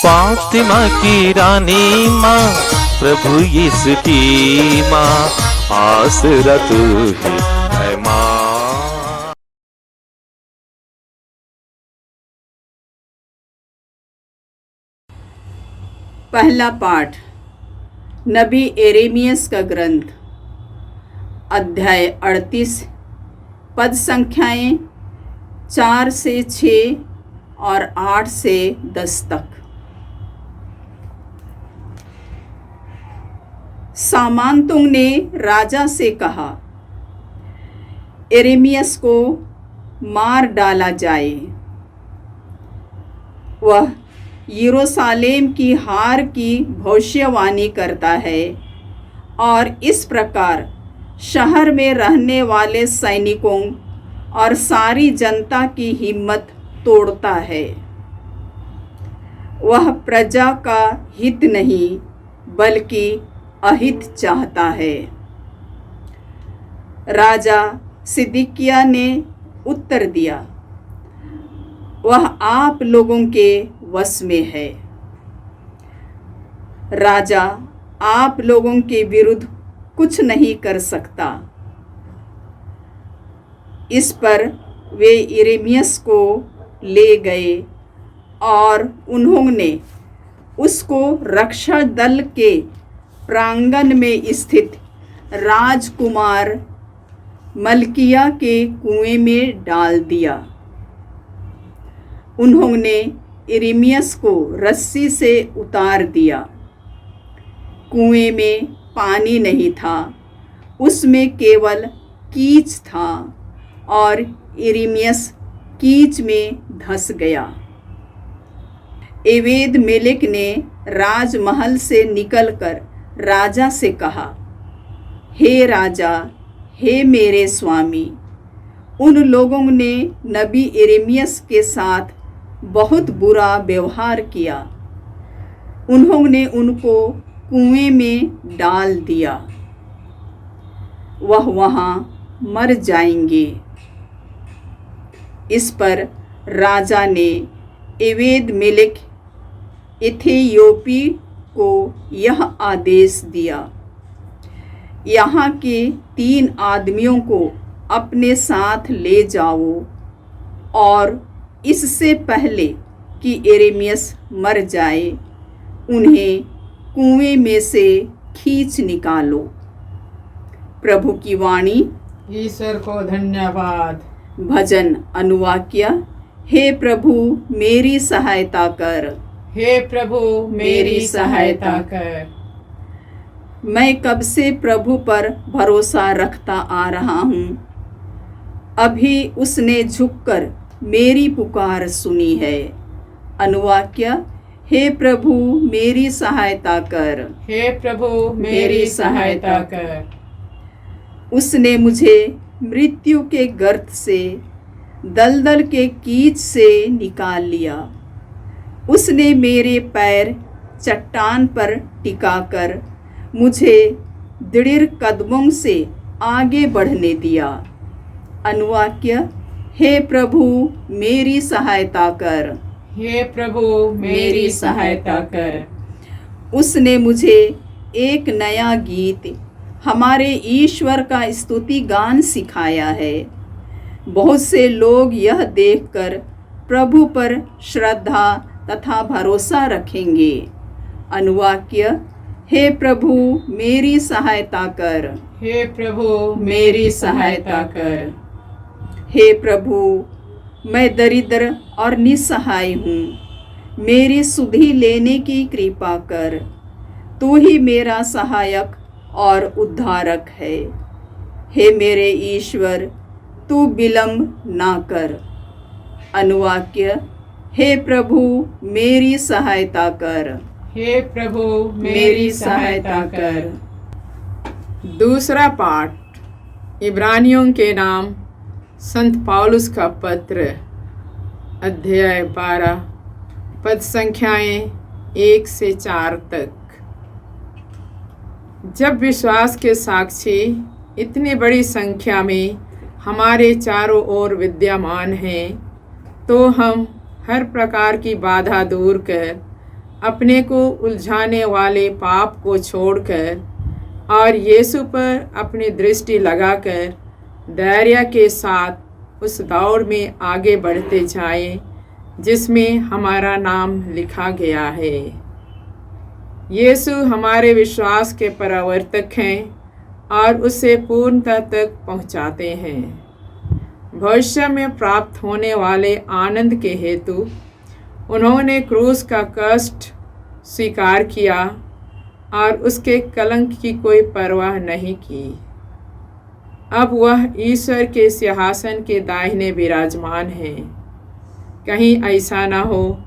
फातिमा की रानी माँ, प्रभु यीशु की माँ, आसरा तू ही है माँ। पहला पाठ नबी यिर्मयाह का ग्रंथ, अध्याय 38, पद संख्याएं 4 से 6 और 8 से 10 तक। सामान्तुंग ने राजा से कहा, यिर्मयाह को मार डाला जाए। वह यरूशलेम की हार की भविष्यवाणी करता है और इस प्रकार शहर में रहने वाले सैनिकों और सारी जनता की हिम्मत तोड़ता है। वह प्रजा का हित नहीं बल्कि अहित चाहता है। राजा सिदकिय्याह ने उत्तर दिया, वह आप लोगों के वश में है। राजा आप लोगों के विरुद्ध कुछ नहीं कर सकता। इस पर वे यिर्मयाह को ले गए और उन्होंने उसको रक्षा दल के प्रांगण में स्थित राजकुमार मल्किय्याह के कुएं में डाल दिया। उन्होंने यिर्मयाह को रस्सी से उतार दिया। कुएं में पानी नहीं था, उसमें केवल कीच था और यिर्मयाह कीच में धंस गया। एबेद-मेलेक ने राजमहल से निकलकर राजा से कहा, हे राजा, हे मेरे स्वामी, उन लोगों ने नबी यिर्मयाह के साथ बहुत बुरा व्यवहार किया। उन्होंने उनको कुएं में डाल दिया। वह वहाँ मर जाएंगे। इस पर राजा ने एबेद-मेलेक इथियोपी को यह आदेश दिया, यहाँ के 3 आदमियों को अपने साथ ले जाओ और इससे पहले कि यिर्मयाह मर जाए, उन्हें कुएं में से खींच निकालो। प्रभु की वाणी। ईश्वर को धन्यवाद। भजन अनुवाक्य। हे प्रभु मेरी सहायता कर। हे प्रभु मेरी सहायता कर। मैं कब से प्रभु पर भरोसा रखता आ रहा हूँ। अभी उसने झुककर मेरी पुकार सुनी है। अनुवाक्य। हे प्रभु मेरी सहायता कर। हे प्रभु मेरी सहायता कर। उसने मुझे मृत्यु के गर्त से, दलदल के कीच से निकाल लिया। उसने मेरे पैर चट्टान पर टिकाकर मुझे दृढ़ कदमों से आगे बढ़ने दिया। अनुवाक्य। हे प्रभु मेरी सहायता कर। हे प्रभु मेरी सहायता कर। उसने मुझे एक नया गीत, हमारे ईश्वर का स्तुति गान सिखाया है। बहुत से लोग यह देखकर प्रभु पर श्रद्धा तथा भरोसा रखेंगे। अनुवाक्य। हे प्रभु मेरी सहायता कर। हे प्रभु मेरी सहायता कर। हे प्रभु मैं दरिद्र और निस्सहाय हूँ, मेरी सुधि लेने की कृपा कर। तू ही मेरा सहायक और उद्धारक है। हे मेरे ईश्वर तू विलंब ना कर। अनुवाक्य। हे प्रभु मेरी सहायता कर। हे प्रभु मेरी सहायता कर। दूसरा पाठ इब्रानियों के नाम संत पौलुस का पत्र, अध्याय 12, पद संख्याएं 1 से 4 तक। जब विश्वास के साक्षी इतनी बड़ी संख्या में हमारे चारों ओर विद्यमान हैं, तो हम हर प्रकार की बाधा दूर कर अपने को उलझाने वाले पाप को छोड़कर और यीशु पर अपनी दृष्टि लगाकर धैर्य के साथ उस दौड़ में आगे बढ़ते जाएं जिसमें हमारा नाम लिखा गया है। यीशु हमारे विश्वास के परावर्तक हैं और उसे पूर्णता तक पहुंचाते हैं। भविष्य में प्राप्त होने वाले आनंद के हेतु उन्होंने क्रूस का कष्ट स्वीकार किया और उसके कलंक की कोई परवाह नहीं की। अब वह ईश्वर के सिंहासन के दाहिने विराजमान हैं। कहीं ऐसा ना हो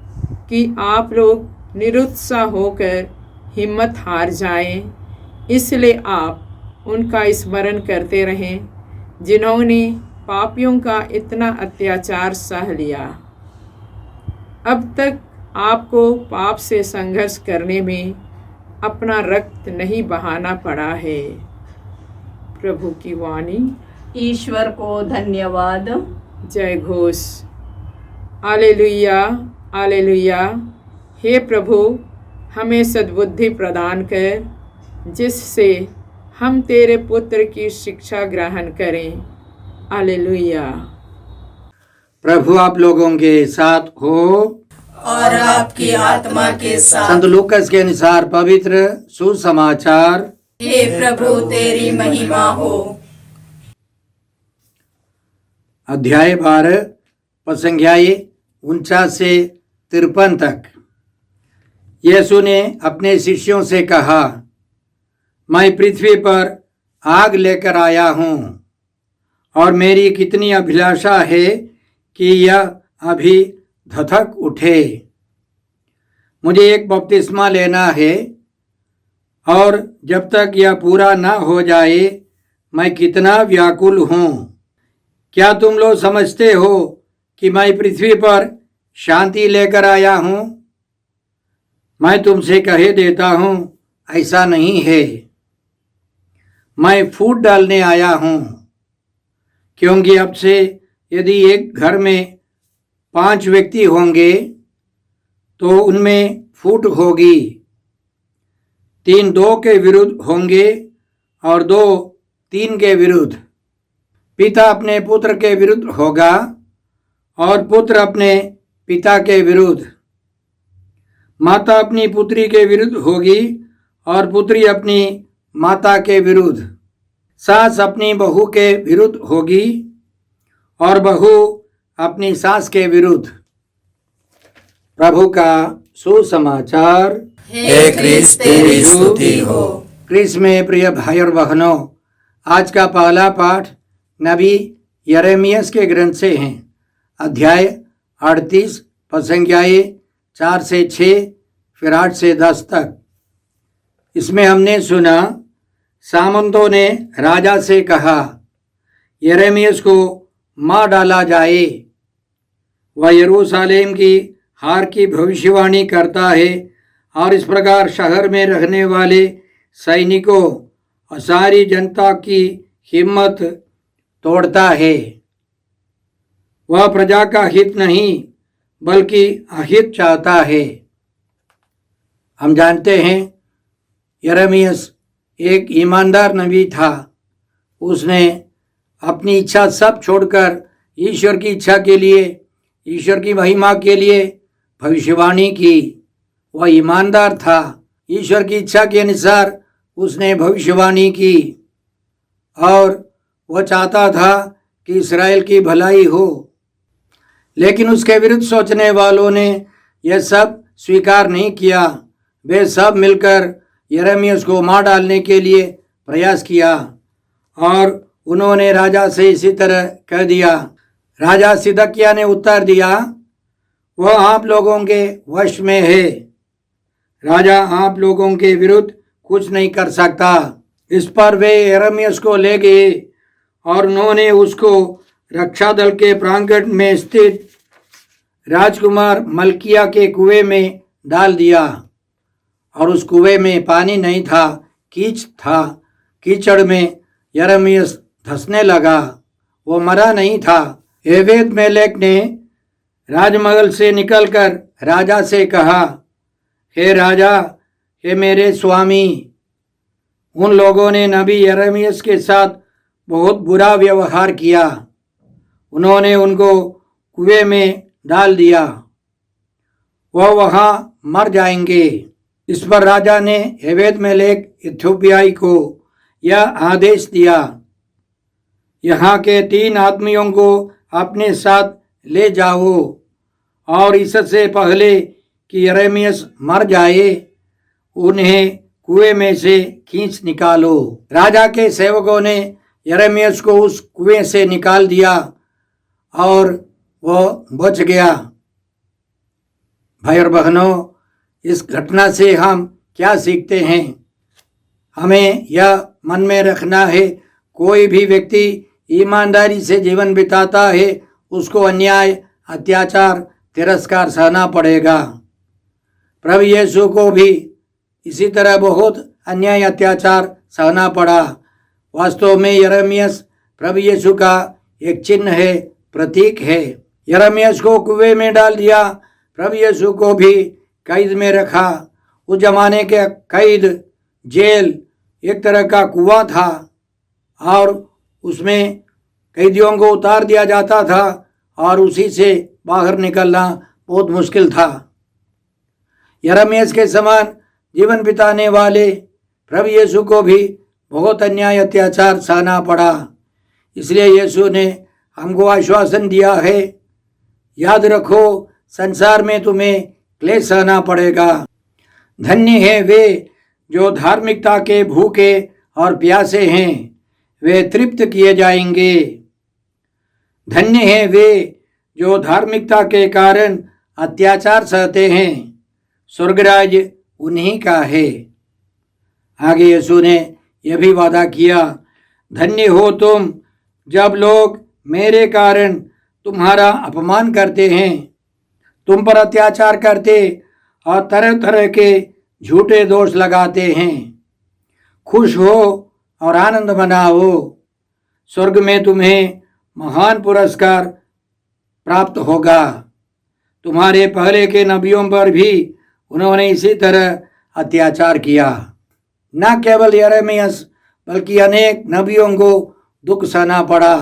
कि आप लोग निरुत्साह होकर हिम्मत हार जाएं, इसलिए आप उनका स्मरण करते रहें जिन्होंने पापियों का इतना अत्याचार सह लिया। अब तक आपको पाप से संघर्ष करने में अपना रक्त नहीं बहाना पड़ा है। प्रभु की वाणी। ईश्वर को धन्यवाद। जय घोष। Hallelujah, hallelujah. हे प्रभु, हमें सद्बुद्धि प्रदान कर जिससे हम तेरे पुत्र की शिक्षा ग्रहण करें। हालेलुया। प्रभु आप लोगों के साथ हो और आपकी आत्मा के साथ। संत लूकस के अनुसार पवित्र सुसमाचार। हे प्रभु तेरी महिमा हो। अध्याय 12 पसंख्याय 49 से 53 तक। यीशु ने अपने शिष्यों से कहा, मैं पृथ्वी पर आग लेकर आया हूँ और मेरी कितनी अभिलाषा है कि यह अभी धधक उठे। मुझे एक बपतिस्मा लेना है और जब तक यह पूरा न हो जाए मैं कितना व्याकुल हूँ। क्या तुम लोग समझते हो कि मैं पृथ्वी पर शांति लेकर आया हूँ? मैं तुमसे कह देता हूँ ऐसा नहीं है। मैं फूट डालने आया हूँ, क्योंकि अब से यदि एक घर में 5 व्यक्ति होंगे तो उनमें फूट होगी। 3 2 के विरुद्ध होंगे और 2 3 के विरुद्ध। पिता अपने पुत्र के विरुद्ध होगा और पुत्र अपने पिता के विरुद्ध। माता अपनी पुत्री के विरुद्ध होगी और पुत्री अपनी माता के विरुद्ध। सास अपनी बहू के विरुद्ध होगी और बहू अपनी सास के विरुद्ध। प्रभु का सुसमाचार। हे क्रिस्त तेरी स्तुति हो। क्रिस्त में प्रिय भाई और बहनों, आज का पहला पाठ नबी यिर्मयाह के ग्रंथ से हैं। अध्याय 38 पसंख्याय 4 से 6 फिर 8 से 10 तक। इसमें हमने सुना, सामंतों ने राजा से कहा यिर्मयाह को मार डाला जाए। वह यरूशलेम की हार की भविष्यवाणी करता है और इस प्रकार शहर में रहने वाले सैनिकों और सारी जनता की हिम्मत तोड़ता है। वह प्रजा का हित नहीं बल्कि अहित चाहता है। हम जानते हैं यिर्मयाह एक ईमानदार नबी था। उसने अपनी इच्छा सब छोड़कर ईश्वर की इच्छा के लिए, ईश्वर की महिमा के लिए भविष्यवाणी की। वह ईमानदार था। ईश्वर की इच्छा के अनुसार उसने भविष्यवाणी की और वह चाहता था कि इस्राएल की भलाई हो। लेकिन उसके विरुद्ध सोचने वालों ने यह सब स्वीकार नहीं किया। वे सब मिलकर यिर्मयाह को मार डालने के लिए प्रयास किया और उन्होंने राजा से इसी तरह कह दिया। राजा सिदकिय्याह ने उत्तर दिया, वह आप लोगों के वश में है। राजा आप लोगों के विरुद्ध कुछ नहीं कर सकता। इस पर वे यिर्मयाह को ले गए और उन्होंने उसको रक्षा दल के प्रांगण में स्थित राजकुमार मल्किया के कुएं में डाल दिया। और उस कुएं में पानी नहीं था, कीच था। कीचड़ में यिर्मयाह धंसने लगा। वो मरा नहीं था। एबेद-मेलेक ने राजमहल से निकलकर राजा से कहा, हे राजा, हे मेरे स्वामी। उन लोगों ने नबी यिर्मयाह के साथ बहुत बुरा व्यवहार किया। उन्होंने उनको कुएं में डाल दिया, वह वहां मर जाएंगे। इस पर राजा ने एबेद-मेलेक इथियोपियाई को यह आदेश दिया, यहाँ के 3 आदमियों को अपने साथ ले जाओ और इससे पहले कि यिर्मयाह मर जाए उन्हें कुएं में से खींच निकालो। राजा के सेवकों ने यिर्मयाह को उस कुएं से निकाल दिया और वह बच गया। भाई और बहनों, इस घटना से हम क्या सीखते हैं? हमें यह मन में रखना है, कोई भी व्यक्ति ईमानदारी से जीवन बिताता है उसको अन्याय, अत्याचार, तिरस्कार सहना पड़ेगा। प्रभु यीशु को भी इसी तरह बहुत अन्याय, अत्याचार सहना पड़ा। वास्तव में यिर्मयाह प्रभु यीशु का एक चिन्ह है, प्रतीक है। यिर्मयाह को कुएं में डाल दिया, प्रभु यीशु को भी कैद में रखा। उस जमाने के कैद, जेल एक तरह का कुआं था और उसमें कैदियों को उतार दिया जाता था और उसी से बाहर निकलना बहुत मुश्किल था। यिर्मयाह के समान जीवन बिताने वाले प्रभु यीशु को भी बहुत अन्याय, अत्याचार सहना पड़ा। इसलिए यीशु ने हमको आश्वासन दिया है, याद रखो संसार में तुम्हें क्लेश सहना पड़ेगा। धन्य है वे जो धार्मिकता के भूखे और प्यासे हैं, वे तृप्त किए जाएंगे। धन्य है वे जो धार्मिकता के कारण अत्याचार सहते हैं, स्वर्गराज उन्हीं का है। आगे यीशु ने यह भी वादा किया, धन्य हो तुम जब लोग मेरे कारण तुम्हारा अपमान करते हैं, तुम पर अत्याचार करते और तरह तरह के झूठे दोष लगाते हैं। खुश हो और आनंद मनाओ, स्वर्ग में तुम्हें महान पुरस्कार प्राप्त होगा। तुम्हारे पहले के नबियों पर भी उन्होंने इसी तरह अत्याचार किया। न केवल यिर्मयाह बल्कि अनेक नबियों को दुख सहना पड़ा।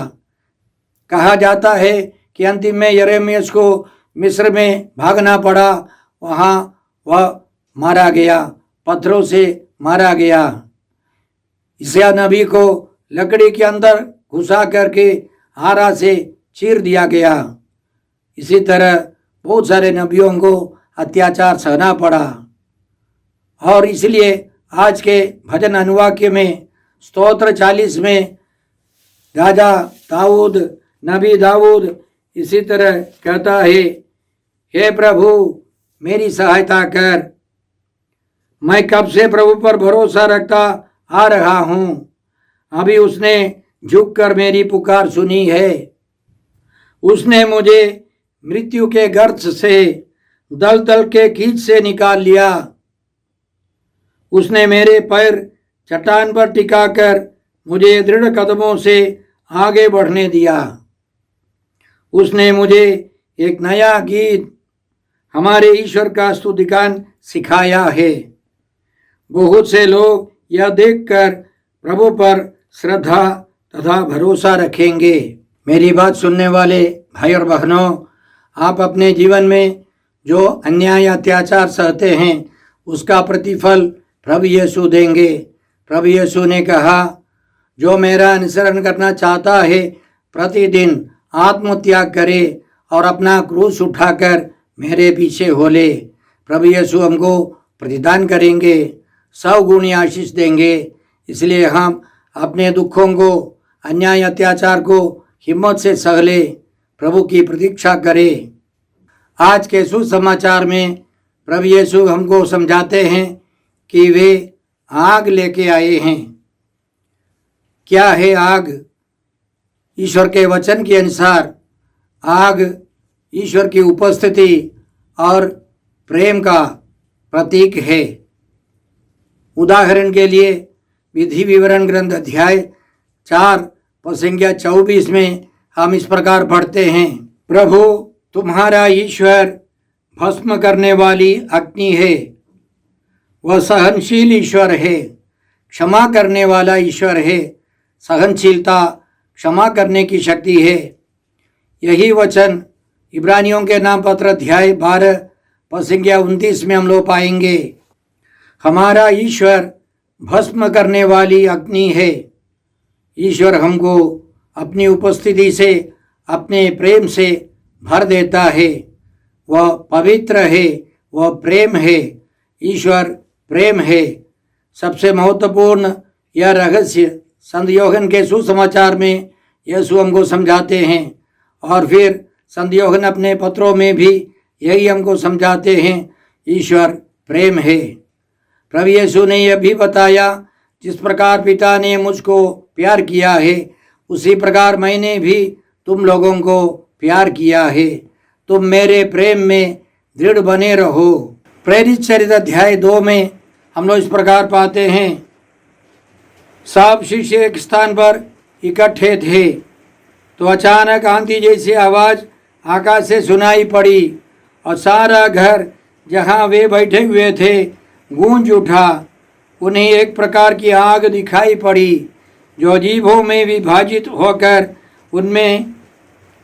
कहा जाता है कि अंतिम में यिर्मयाह को मिस्र में भागना पड़ा, वहाँ वह मारा गया, पत्थरों से मारा गया। यशायाह नबी को लकड़ी के अंदर घुसा करके आरा से चीर दिया गया। इसी तरह बहुत सारे नबियों को अत्याचार सहना पड़ा। और इसलिए आज के भजन अनुवाक्य में स्तोत्र 40 में राजा दाऊद, नबी दाऊद इसी तरह कहता है, हे प्रभु मेरी सहायता कर। मैं कब से प्रभु पर भरोसा रखता आ रहा हूँ, अभी उसने झुककर मेरी पुकार सुनी है। उसने मुझे मृत्यु के गर्त से, दलदल के कीच से निकाल लिया। उसने मेरे पैर चट्टान पर टिकाकर मुझे दृढ़ कदमों से आगे बढ़ने दिया। उसने मुझे एक नया गीत, हमारे ईश्वर का स्तुतिगान सिखाया है। बहुत से लोग यह देखकर प्रभु पर श्रद्धा तथा भरोसा रखेंगे। मेरी बात सुनने वाले भाई और बहनों, आप अपने जीवन में जो अन्याय अत्याचार सहते हैं उसका प्रतिफल प्रभु यीशु देंगे। प्रभु यीशु ने कहा, जो मेरा अनुसरण करना चाहता है प्रतिदिन आत्मत्याग करे और अपना क्रूस उठाकर मेरे पीछे हो ले। प्रभु यीशु हमको प्रतिदान करेंगे, 100 गुणी आशीष देंगे। इसलिए हम अपने दुखों को, अन्याय अत्याचार को हिम्मत से सह ले, प्रभु की प्रतीक्षा करें। आज के सुसमाचार में प्रभु यीशु हमको समझाते हैं कि वे आग लेके आए हैं। क्या है आग? ईश्वर के वचन के अनुसार आग ईश्वर की उपस्थिति और प्रेम का प्रतीक है। उदाहरण के लिए विधि विवरण ग्रंथ अध्याय 4 पद 24 में हम इस प्रकार पढ़ते हैं, प्रभु तुम्हारा ईश्वर भस्म करने वाली अग्नि है, वह सहनशील ईश्वर है, क्षमा करने वाला ईश्वर है। सहनशीलता क्षमा करने की शक्ति है। यही वचन इब्रानियों के नाम पत्र अध्याय 12 पद संख्या 29 में हम लोग पाएंगे। हमारा ईश्वर भस्म करने वाली अग्नि है। ईश्वर हमको अपनी उपस्थिति से, अपने प्रेम से भर देता है। वह पवित्र है, वह प्रेम है। ईश्वर प्रेम है। सबसे महत्वपूर्ण यह रहस्य संत योहन के सुसमाचार में यीशु हमको समझाते हैं, और फिर संत योहन अपने पत्रों में भी यही हमको समझाते हैं, ईश्वर प्रेम है। प्रभु यीशु ने यह भी बताया, जिस प्रकार पिता ने मुझको प्यार किया है, उसी प्रकार मैंने भी तुम लोगों को प्यार किया है। तुम मेरे प्रेम में दृढ़ बने रहो। प्रेरित चरित्र अध्याय 2 में हम लोग इस प्रकार पाते हैं, सब शिष्य एक स्थान पर इकट्ठे थे, तो अचानक आंधी जैसी आवाज़ आकाश से सुनाई पड़ी और सारा घर जहाँ वे बैठे हुए थे गूंज उठा। उन्हें एक प्रकार की आग दिखाई पड़ी, जो जीभों में विभाजित होकर उनमें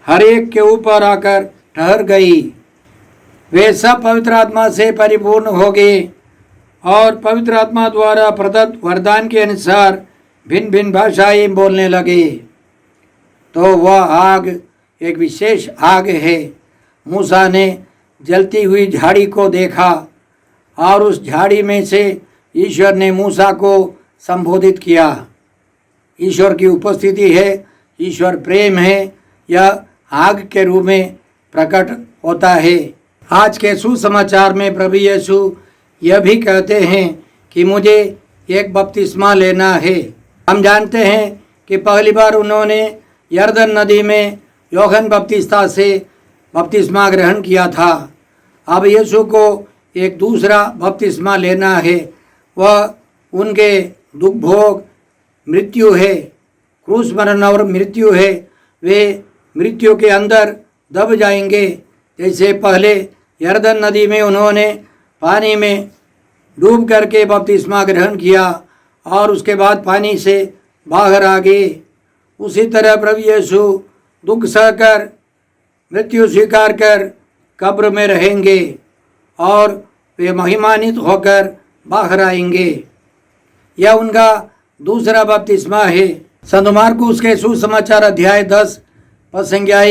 हर एक के ऊपर आकर ठहर गई। वे सब पवित्र आत्मा से परिपूर्ण हो गए और पवित्र आत्मा द्वारा प्रदत्त वरदान के अनुसार भिन्न भिन्न भाषाएं बोलने लगे। तो वह आग एक विशेष आग है। मूसा ने जलती हुई झाड़ी को देखा और उस झाड़ी में से ईश्वर ने मूसा को संबोधित किया। ईश्वर की उपस्थिति है, ईश्वर प्रेम है, यह आग के रूप में प्रकट होता है। आज के सुसमाचार में प्रभु यीशु यह भी कहते हैं कि मुझे एक बपतिस्मा लेना है। हम जानते हैं कि पहली बार उन्होंने यरदन नदी में यूहन्ना बपतिस्ता से बपतिस्मा ग्रहण किया था। अब यीशु को एक दूसरा बपतिस्मा लेना है। वह उनके दुख भोग मृत्यु है, क्रूस मरण और मृत्यु है। वे मृत्यु के अंदर दब जाएंगे। जैसे पहले यरदन नदी में उन्होंने पानी में डूब करके बपतिस्मा ग्रहण किया और उसके बाद पानी से बाहर आ गए, उसी तरह प्रभु यीशु दुख सहकर मृत्यु स्वीकार कर कब्र में रहेंगे और वे महिमान्वित होकर बाहर आएंगे। यह उनका दूसरा बपतिस्मा है। संत मार्कुस के सुसमाचार अध्याय 10 पद संख्या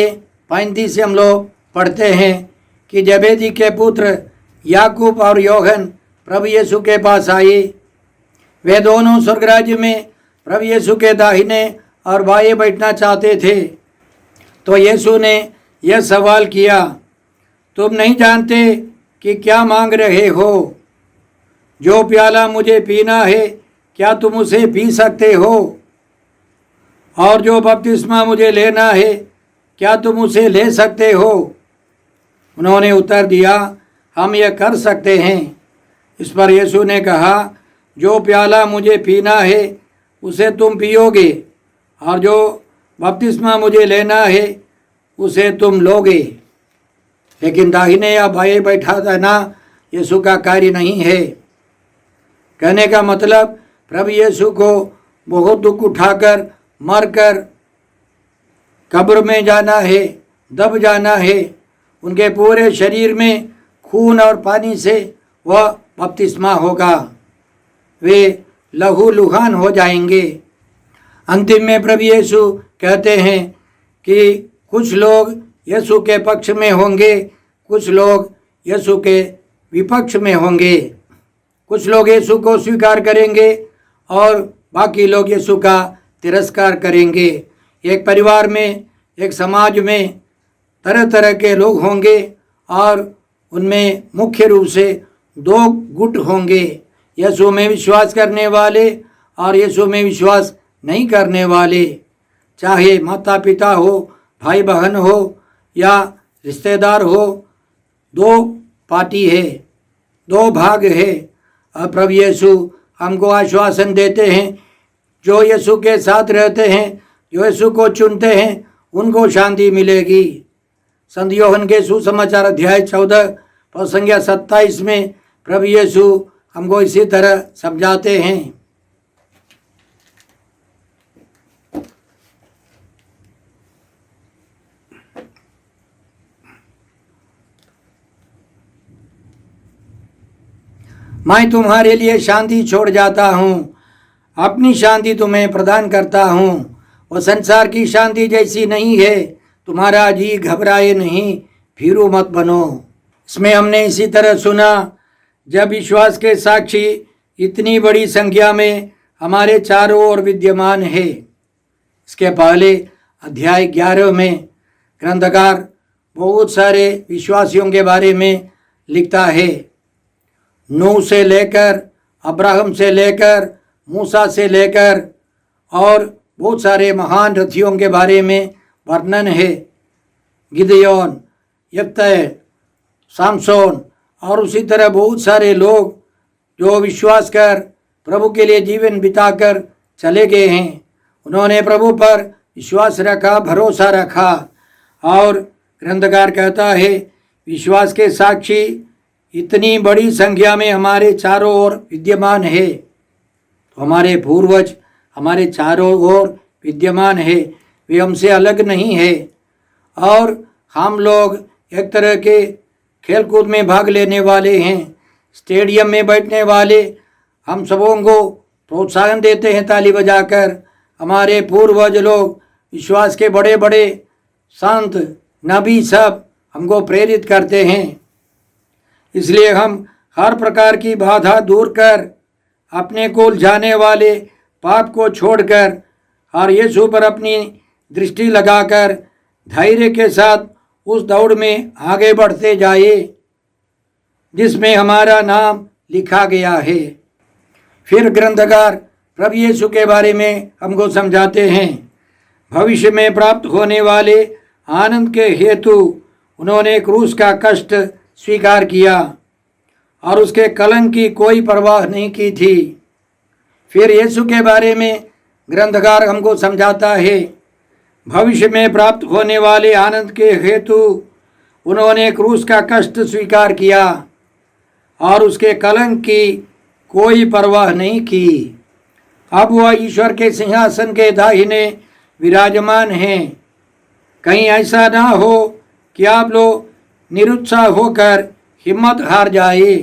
35 से हम लोग पढ़ते हैं कि जबेदी के पुत्र याकूब और यूहन्ना प्रभु यीशु के पास आए। वे दोनों स्वर्ग राज्य में प्रभु यीशु के दाहिने और बाएं बैठना चाहते थे। तो यीशु ने यह सवाल किया, तुम नहीं जानते कि क्या मांग रहे हो? जो प्याला मुझे पीना है, क्या तुम उसे पी सकते हो? और जो बपतिस्मा मुझे लेना है, क्या तुम उसे ले सकते हो? उन्होंने उत्तर दिया, हम यह कर सकते हैं। इस पर यीशु ने कहा, जो प्याला मुझे पीना है उसे तुम पियोगे, और जो बपतिस्मा मुझे लेना है उसे तुम लोगे। लेकिन दाहिने या बाएं बैठा रहना यीशु का कार्य नहीं है। कहने का मतलब प्रभु यीशु को बहुत दुख उठाकर मरकर कब्र में जाना है, दब जाना है। उनके पूरे शरीर में खून और पानी से वह बपतिस्मा होगा। वे लहू लुहान हो जाएंगे। अंतिम में प्रभु यीशु कहते हैं कि कुछ लोग यीशु के पक्ष में होंगे, कुछ लोग यीशु के विपक्ष में होंगे। कुछ लोग यीशु को स्वीकार करेंगे और बाकी लोग यीशु का तिरस्कार करेंगे। एक परिवार में, एक समाज में तरह तरह के लोग होंगे और उनमें मुख्य रूप से दो गुट होंगे, यीशु में विश्वास करने वाले और यीशु में विश्वास नहीं करने वाले। चाहे माता पिता हो, भाई बहन हो या रिश्तेदार हो, दो पार्टी है, दो भाग है। और प्रभु यीशु हमको आश्वासन देते हैं, जो यीशु के साथ रहते हैं, जो यीशु को चुनते हैं, उनको शांति मिलेगी। संत यूहन्ना के सुसमाचार अध्याय 14 पद संख्या 27 में प्रभु यीशु हमको इसी तरह समझाते हैं। मैं तुम्हारे लिए शांति छोड़ जाता हूँ, अपनी शांति तुम्हें प्रदान करता हूँ। वो संसार की शांति जैसी नहीं है। तुम्हारा जी घबराए नहीं, भीरू मत बनो। इसमें हमने इसी तरह सुना, जब विश्वास के साक्षी इतनी बड़ी संख्या में हमारे चारों ओर विद्यमान है। इसके पहले अध्याय 11 में ग्रंथकार बहुत सारे विश्वासियों के बारे में लिखता है। नूह से लेकर, अब्राहम से लेकर, मूसा से लेकर और बहुत सारे महान रथियों के बारे में वर्णन है। गिदयोन, यफ्तह, सामसोन और उसी तरह बहुत सारे लोग जो विश्वास कर प्रभु के लिए जीवन बिताकर चले गए हैं। उन्होंने प्रभु पर विश्वास रखा, भरोसा रखा। और ग्रंथकार कहता है, विश्वास के साक्षी इतनी बड़ी संख्या में हमारे चारों ओर विद्यमान है। तो हमारे पूर्वज हमारे चारों ओर विद्यमान है, वे हमसे अलग नहीं है। और हम लोग एक तरह के खेलकूद में भाग लेने वाले हैं, स्टेडियम में बैठने वाले। हम सबों को प्रोत्साहन देते हैं ताली बजाकर। हमारे पूर्वज लोग, विश्वास के बड़े बड़े संत, नबी सब हमको प्रेरित करते हैं। इसलिए हम हर प्रकार की बाधा दूर कर, अपने को उलझाने वाले पाप को छोड़कर और यीशु पर अपनी दृष्टि लगाकर धैर्य के साथ उस दौड़ में आगे बढ़ते जाए जिसमें हमारा नाम लिखा गया है। फिर ग्रंथकार प्रभु यीशु के बारे में हमको समझाते हैं। भविष्य में प्राप्त होने वाले आनंद के हेतु उन्होंने क्रूस का कष्ट स्वीकार किया और उसके कलंक की कोई परवाह नहीं की थी। फिर यीशु के बारे में ग्रंथकार हमको समझाता है, भविष्य में प्राप्त होने वाले आनंद के हेतु उन्होंने क्रूस का कष्ट स्वीकार किया और उसके कलंक की कोई परवाह नहीं की। अब वह ईश्वर के सिंहासन के दाहिने विराजमान हैं। कहीं ऐसा ना हो कि आप लोग निरुत्साह होकर हिम्मत हार जाए।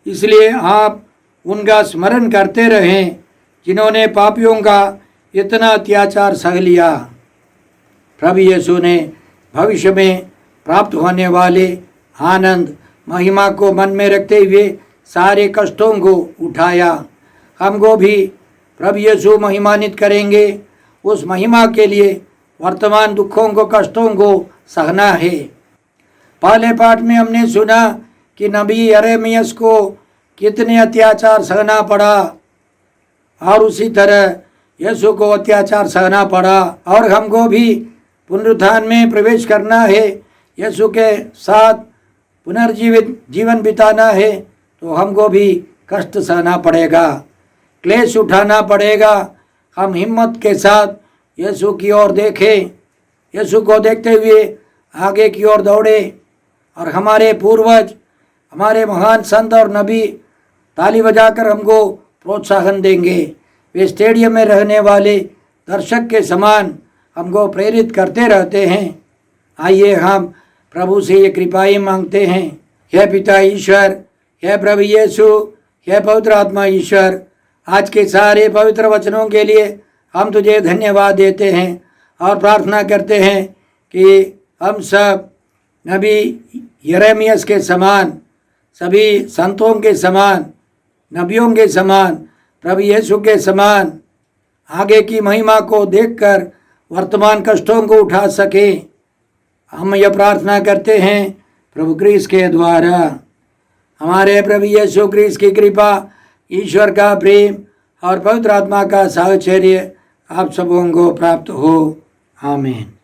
इसलिए आप उनका स्मरण करते रहें जिन्होंने पापियों का इतना अत्याचार सह लिया। प्रभु यीशु ने भविष्य में प्राप्त होने वाले आनंद, महिमा को मन में रखते हुए सारे कष्टों को उठाया। हमको भी प्रभु यीशु महिमान्वित करेंगे। उस महिमा के लिए वर्तमान दुखों को, कष्टों को सहना है। पहले पाठ में हमने सुना कि नबी यिर्मयाह को कितने अत्याचार सहना पड़ा और उसी तरह यीशु को अत्याचार सहना पड़ा। और हमको भी पुनरुत्थान में प्रवेश करना है, यीशु के साथ पुनर्जीवित जीवन बिताना है, तो हमको भी कष्ट सहना पड़ेगा, क्लेश उठाना पड़ेगा। हम हिम्मत के साथ यीशु की ओर देखें, यीशु को देखते हुए आगे की ओर दौड़े। और हमारे पूर्वज, हमारे महान संत और नबी ताली बजाकर हमको प्रोत्साहन देंगे। वे स्टेडियम में रहने वाले दर्शक के समान हमको प्रेरित करते रहते हैं। आइए हम प्रभु से ये कृपाएं मांगते हैं। हे पिता ईश्वर, हे प्रभु यीशु, हे पवित्र आत्मा ईश्वर, आज के सारे पवित्र वचनों के लिए हम तुझे धन्यवाद देते हैं और प्रार्थना करते हैं कि हम सब नबी यिर्मयाह के समान, सभी संतों के समान, नबियों के समान, प्रभु यीशु के समान आगे की महिमा को देखकर वर्तमान कष्टों को उठा सके। हम यह प्रार्थना करते हैं प्रभु क्रिस्त के द्वारा। हमारे प्रभु यीशु क्रिस्त की कृपा, ईश्वर का प्रेम और पवित्र आत्मा का साहचर्य आप सबों को प्राप्त हो। आमीन।